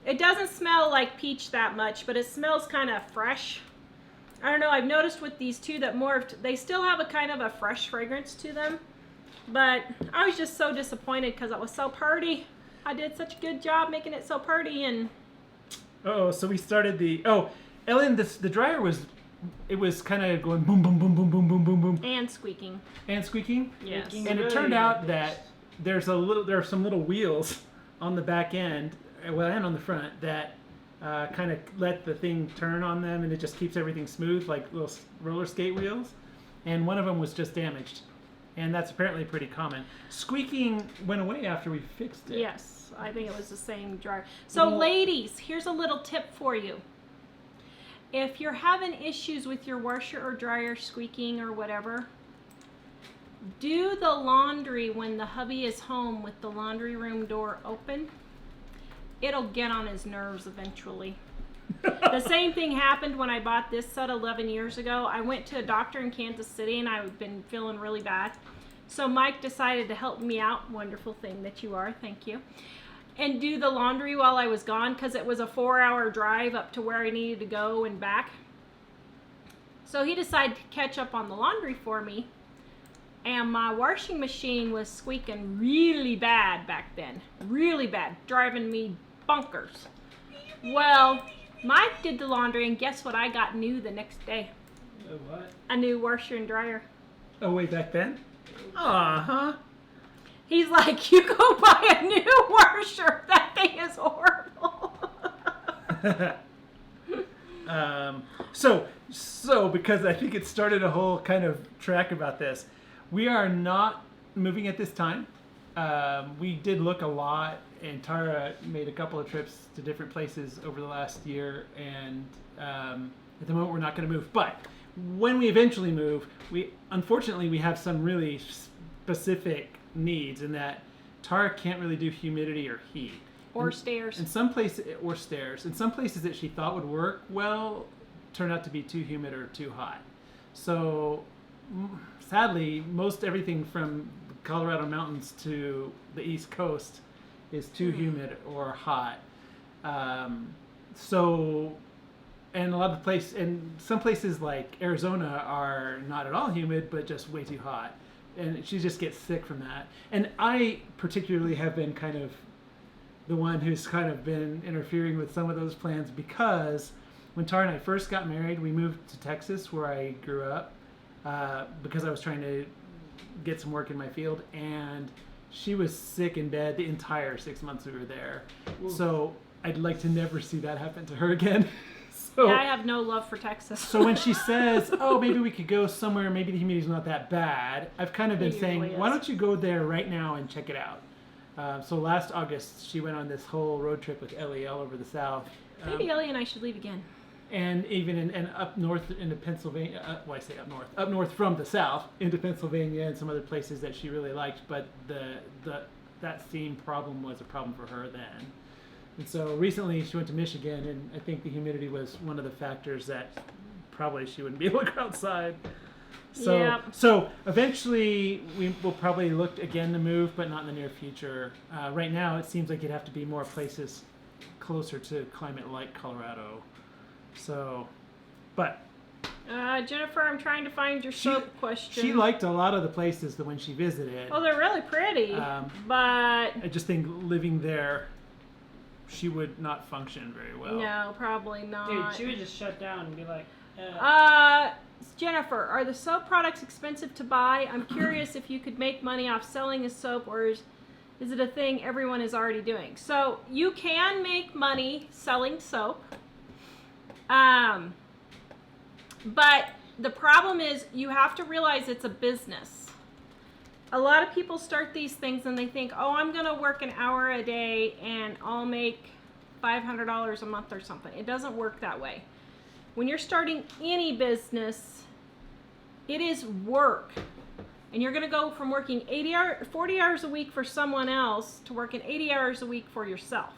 it doesn't smell like peach that much, but it smells kind of fresh. I don't know, I've noticed with these two that morphed, they still have a kind of a fresh fragrance to them. But I was just so disappointed because it was so pretty. I did such a good job making it so pretty, and Oh, so we started Ellen, the dryer was kind of going boom, boom, boom, boom, boom, boom, boom, boom, and squeaking. and squeaking. Yes. And it turned out that there are some little wheels on the back end, well, and on the front that kind of let the thing turn on them, and it just keeps everything smooth, like little roller skate wheels. And one of them was just damaged, and that's apparently pretty common. Squeaking went away after we fixed it. Yes, I think it was the same dryer. So, Well- ladies, here's a little tip for you. If you're having issues with your washer or dryer squeaking or whatever, do the laundry when the hubby is home with the laundry room door open. It'll get on his nerves eventually. The same thing happened when I bought this set 11 years ago. I went to a doctor in Kansas City and I've been feeling really bad. So Mike decided to help me out. Wonderful thing that you are. Thank you. And do the laundry while I was gone because it was a 4-hour drive up to where I needed to go and back. So he decided to catch up on the laundry for me. And my washing machine was squeaking really bad back then. Really bad. Driving me bonkers. Well, Mike did the laundry, and guess what I got new the next day? What? A new washer and dryer. Oh, way back then? Uh-huh. He's like, you go buy a new washer. That thing is horrible. So because I think it started a whole kind of track about this, we are not moving at this time. We did look a lot, and Tara made a couple of trips to different places over the last year, and at the moment we're not going to move. But when we eventually move, unfortunately we have some really specific needs in that Tara can't really do humidity or heat. Or stairs. In some places, or stairs. In some places that she thought would work well, turned out to be too humid or too hot. So, sadly, most everything from the Colorado mountains to the East Coast is too humid or hot. And a lot of some places like Arizona are not at all humid, but just way too hot. And she just gets sick from that. And I particularly have been kind of the one who's kind of been interfering with some of those plans because when Tara and I first got married, we moved to Texas where I grew up because I was trying to get some work in my field, and she was sick in bed the entire 6 months we were there. Ooh. So I'd like to never see that happen to her again. So, Yeah, I have no love for Texas. so when she says, oh, maybe we could go somewhere, maybe the humidity's not that bad, I've kind of been It saying, usually why is. don't you go there right now and check it out? So last August, she went on this whole road trip with Ellie all over the South. Maybe Ellie and I should leave again. And even and up north into Pennsylvania, I say up north from the South into Pennsylvania and some other places that she really liked, but that steam problem was a problem for her then. And so recently she went to Michigan, and I think the humidity was one of the factors that probably she wouldn't be able to go outside. So, Yep. so eventually we will probably look again to move, but not in the near future. Right now, it seems like it'd have to be more places closer to climate like Colorado. So, but Jennifer, I'm trying to find your soap question. she liked a lot of the places that when she visited. Oh, they're really pretty, but I just think living there, she would not function very well. no, probably not. Dude, she would just shut down and be like, Jennifer, are the soap products expensive to buy? I'm curious if you could make money off selling a soap, or is it a thing everyone is already doing? So you can make money selling soap, but the problem is you have to realize it's a business. A lot of people start these things and they think, oh, I'm going to work an hour a day and I'll make $500 a month or something. It doesn't work that way. When you're starting any business, it is work. And you're going to go from working 40 hours a week for someone else to working 80 hours a week for yourself.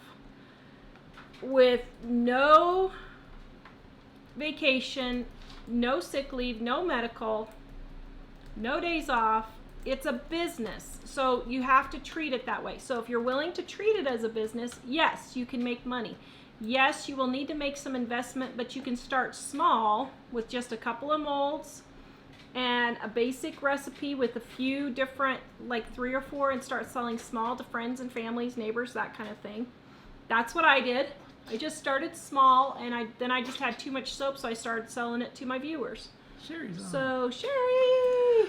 With no vacation, no sick leave, no medical, no days off. It's a business. So you have to treat it that way. So if you're willing to treat it as a business, yes, you can make money. Yes, you will need to make some investment, but you can start small with just a couple of molds and a basic recipe with a few different, like 3 or 4, and start selling small to friends and families, neighbors, that kind of thing. That's what I did. I just started small, and then I just had too much soap, so I started selling it to my viewers. Sherry's on. So, Sherry!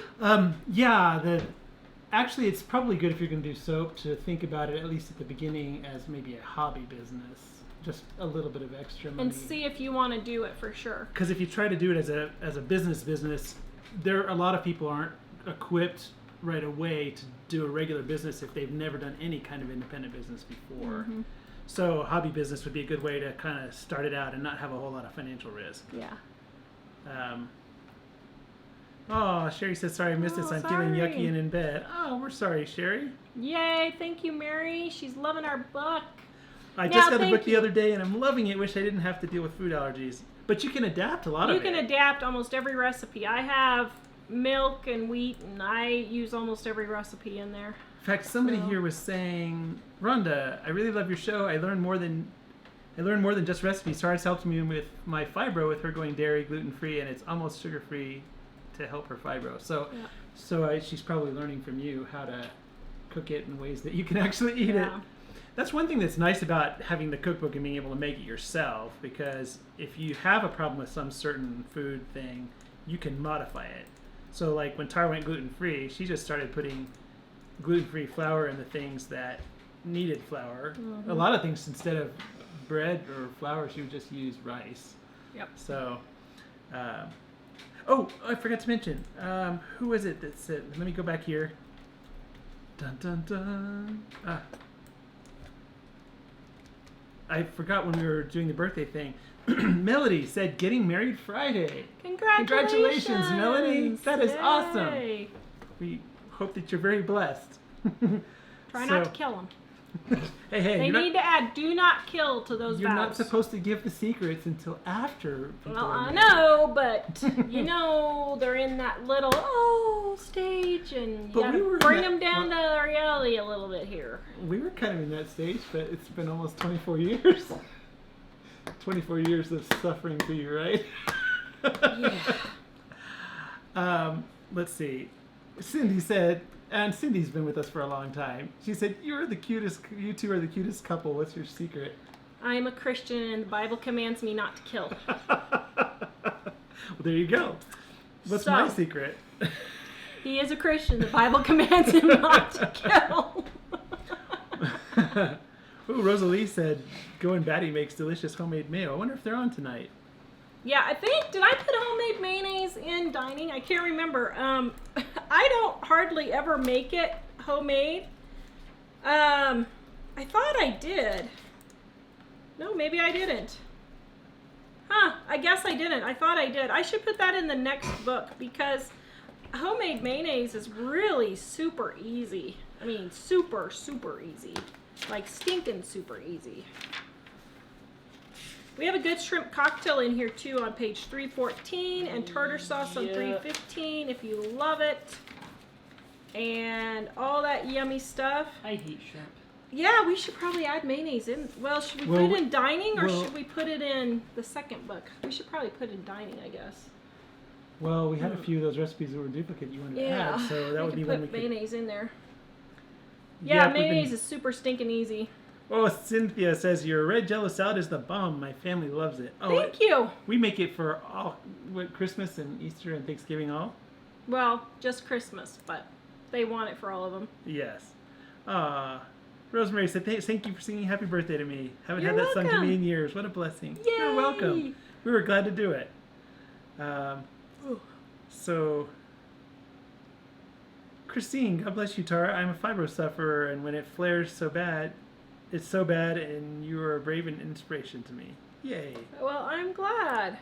Actually, it's probably good if you're going to do soap to think about it, at least at the beginning, as maybe a hobby business. Just a little bit of extra money. And see if you want to do it for sure. Because if you try to do it as a business, a lot of people aren't equipped right away to do a regular business if they've never done any kind of independent business before. Mm-hmm. So hobby business would be a good way to kind of start it out and not have a whole lot of financial risk. Yeah. Sherry says, sorry I missed this. I'm feeling sorry. yucky and in bed. Oh, we're sorry, Sherry. Yay, thank you, Mary. She's loving our book. I just got the thank book the other day and I'm loving it. Wish I didn't have to deal with food allergies. But you can adapt a lot of it. You can adapt almost every recipe. I have milk and wheat, and I use almost every recipe in there. In fact, somebody here was saying, Rhonda, I really love your show. I learned more than just recipes. Tara's helped me with my fibro with her going dairy, gluten-free, and it's almost sugar-free to help her fibro. So she's probably learning from you how to cook it in ways that you can actually eat it. That's one thing that's nice about having the cookbook and being able to make it yourself, because if you have a problem with some certain food thing, you can modify it. So like when Tara went gluten-free, she just started putting gluten-free flour in the things that needed flour. Mm-hmm. A lot of things, instead of bread or flour, she would just use rice. Yep. So, I forgot to mention, who was it that said, let me go back here. Dun, dun, dun. I forgot when we were doing the birthday thing. Melody said, getting married Friday. Congratulations, Melody. That is Yay. awesome. We hope that you're very blessed. Try not to kill them. Hey, They need to add "do not kill" to those you're vows. not supposed to give the secrets until after people Well, are I married. know, but they're in that little stage, and you But gotta we were in bring that- them down to reality a little bit here. We were kind of in that stage, but it's been almost 24 years. 24 years of suffering for you, right? Yeah. Let's see. Cindy said, and Cindy's been with us for a long time. She said, you two are the cutest couple. What's your secret? I'm a Christian, and the Bible commands me not to kill. Well, there you go. What's my secret? He is a Christian. The Bible commands him not to kill. Ooh, Rosalie said, Go and Batty makes delicious homemade mayo. I wonder if they're on tonight. Yeah, I think, did I put homemade mayonnaise in dining? I can't remember. I don't hardly ever make it homemade. I thought I did. No, maybe I didn't. I guess I didn't. I thought I did. I should put that in the next book, because homemade mayonnaise is really super easy. I mean, super, super easy. Like stinking super easy. We have a good shrimp cocktail in here too on page 314 and tartar sauce on Yeah. 315 if you love it. And all that yummy stuff. I hate shrimp. Yeah, we should probably add mayonnaise in. Well, should we Well, put it in dining or well- should we put it in the second book? We should probably put it in dining, I guess. Well, we had a few of those recipes that were duplicate you wanted to Yeah, add, so that we would be could when we put could. mayonnaise in there. Yeah, Yeah, we've been- mayonnaise is super stinking easy. Oh, Cynthia says your red Jello salad is the bomb. My family loves it. Oh, Thank you. we make it for all Christmas and Easter and Thanksgiving all. Well, just Christmas, but they want it for all of them. Yes. Rosemary said, Thank you for singing happy birthday to me. Haven't You're had that sung to welcome. me in years. What a blessing. Yay! You're welcome. We were glad to do it. Ooh. So, Christine, God bless you, Tara. I'm a fibro sufferer, and when it flares so bad, it's so bad, and you are a brave and inspiration to me. Yay. Well, I'm glad.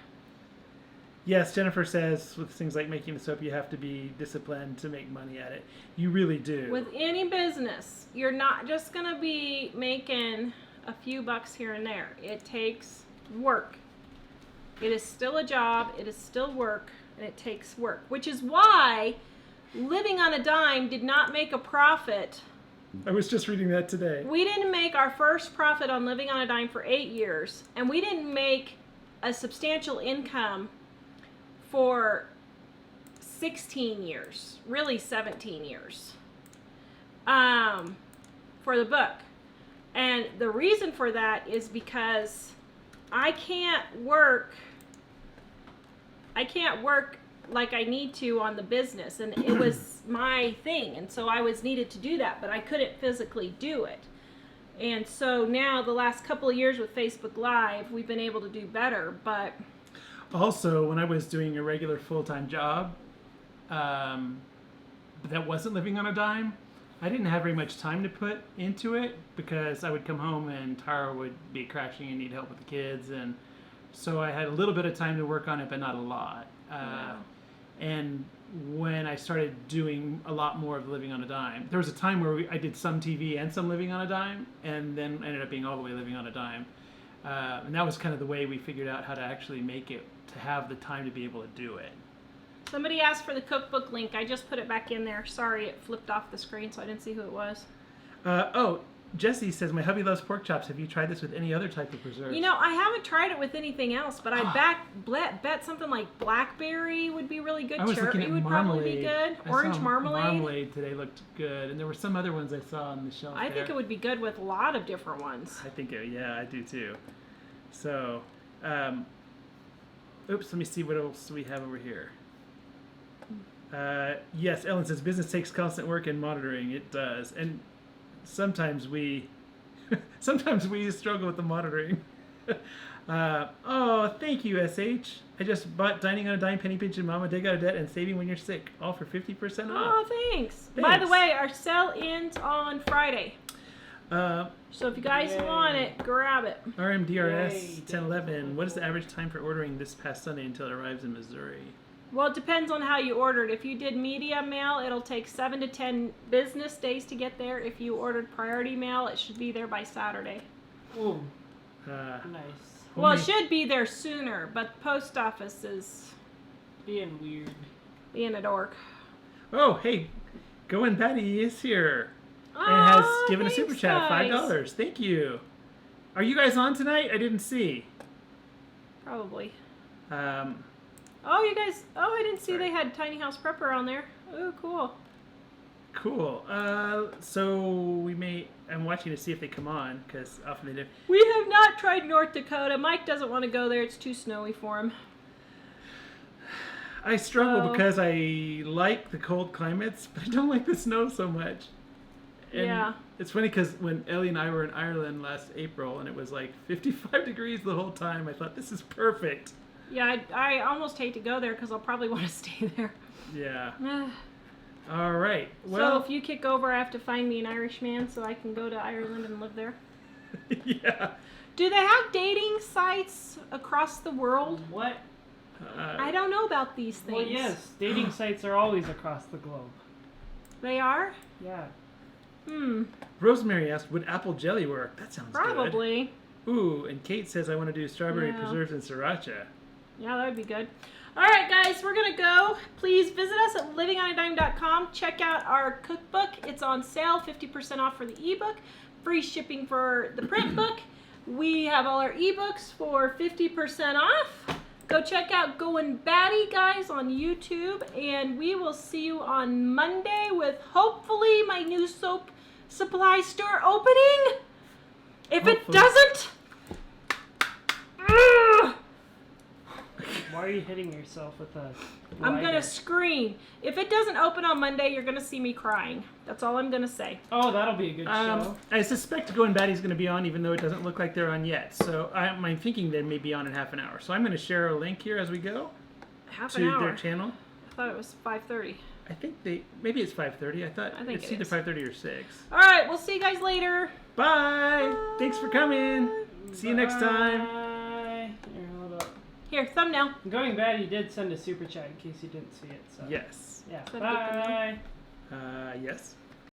Yes, Jennifer says with things like making the soap, you have to be disciplined to make money at it. You really do. With any business, you're not just going to be making a few bucks here and there. It takes work. It is still a job, it is still work, and it takes work. Which is why Living on a Dime did not make a profit. I was just reading that today. We didn't make our first profit on Living on a Dime for 8 years, and we didn't make a substantial income for 16 years, really 17 years, for the book. And the reason for that is because I can't work like I need to on the business, and it was my thing, and so I was needed to do that, but I couldn't physically do it. And so now the last couple of years with Facebook Live, we've been able to do better, but Also, when I was doing a regular full-time job, that wasn't living on a dime, I didn't have very much time to put into it because I would come home and Tara would be crashing and need help with the kids, and so I had a little bit of time to work on it, but not a lot. Wow. And when I started doing a lot more of Living on a Dime, there was a time where I did some TV and some Living on a Dime, and then ended up being all the way Living on a Dime. And that was kind of the way we figured out how to actually make it, to have the time to be able to do it. somebody asked for the cookbook link. I just put it back in there. Sorry, it flipped off the screen, so I didn't see who it was. Jesse says, my hubby loves pork chops. Have you tried this with any other type of preserves? You know, I haven't tried it with anything else, but I bet something like blackberry would be really good. I was looking Cherry at would marmalade. probably be good. I Orange saw marmalade. Marmalade today looked good, and there were some other ones I saw on the shelf. I think it would be good with a lot of different ones. I think, yeah, I do too. So, oops, let me see what else we have over here. Yes, Ellen says business takes constant work and monitoring. It does, and sometimes we struggle with the monitoring. Oh, thank you, SH. I just bought Dining on a Dime, Penny Pinch, and Mama Dig Out of Debt, and Saving When You're Sick, all for 50% off. Oh, thanks. By the Thanks. way, our sale ends on Friday. So if you guys Yay. want it, grab it. RMDRS Yay. 1011. What is the average time for ordering this past Sunday until it arrives in Missouri? Well, it depends on how you ordered. If you did media mail, it'll take 7 to 10 business days to get there. If you ordered priority mail, it should be there by Saturday. Ooh, Uh, nice. Well, it homemade- should be there sooner, but the post office is Being weird. being a dork. Oh, hey, Going Patty is here and has given a super thanks, chat, guys. $5. Thank you. Are you guys on tonight? I didn't see. Probably. Um, Oh, you guys. Oh, I didn't see Sorry. they had Tiny House Prepper on there. Oh, cool. cool. So I'm watching to see if they come on because often they do. We have not tried North Dakota. Mike doesn't want to go there. It's too snowy for him. I struggle Oh. because I like the cold climates, but I don't like the snow so much. And Yeah. It's funny because when Ellie and I were in Ireland last April and it was like 55 degrees the whole time, I thought this is perfect. Yeah, I almost hate to go there because I'll probably want to stay there. Yeah. All right. Well, So if you kick over, I have to find me an Irish man so I can go to Ireland and live there. yeah. Do they have dating sites across the world? What? I don't know about these things. Well, yes, dating sites are always across the globe. They are? Yeah. Hmm. Rosemary asked, would apple jelly work? That sounds good. Probably. Ooh, and Kate says I want to do strawberry Yeah. preserves and sriracha. Yeah, that would be good. All right, guys, we're going to go. Please visit us at livingonadime.com. Check out our cookbook. It's on sale, 50% off for the ebook, free shipping for the print book. We have all our ebooks for 50% off. Go check out Going Batty, guys, on YouTube. And we will see you on Monday with hopefully my new soap supply store opening. If it Hopefully. doesn't... Why are you hitting yourself with a I'm lighter? gonna scream. If it doesn't open on Monday, you're gonna see me crying. That's all I'm gonna say. Oh, that'll be a good show. I suspect Go and Batty's going to be on, even though it doesn't look like they're on yet. So I'm thinking they may be on in half an hour. So I'm going to share a link here as we go Half to an hour. their channel. I thought it was 5:30. I think maybe it's 5:30. I thought I think it's it either is. 5:30 or 6. All right, we'll see you guys later. Bye. Thanks for coming. See you next time. Bye. Here, hold up. Here, thumbnail. Going Bad, you did send a super chat in case you didn't see it. So. Yes. Yeah. Send a good Bye. Yes.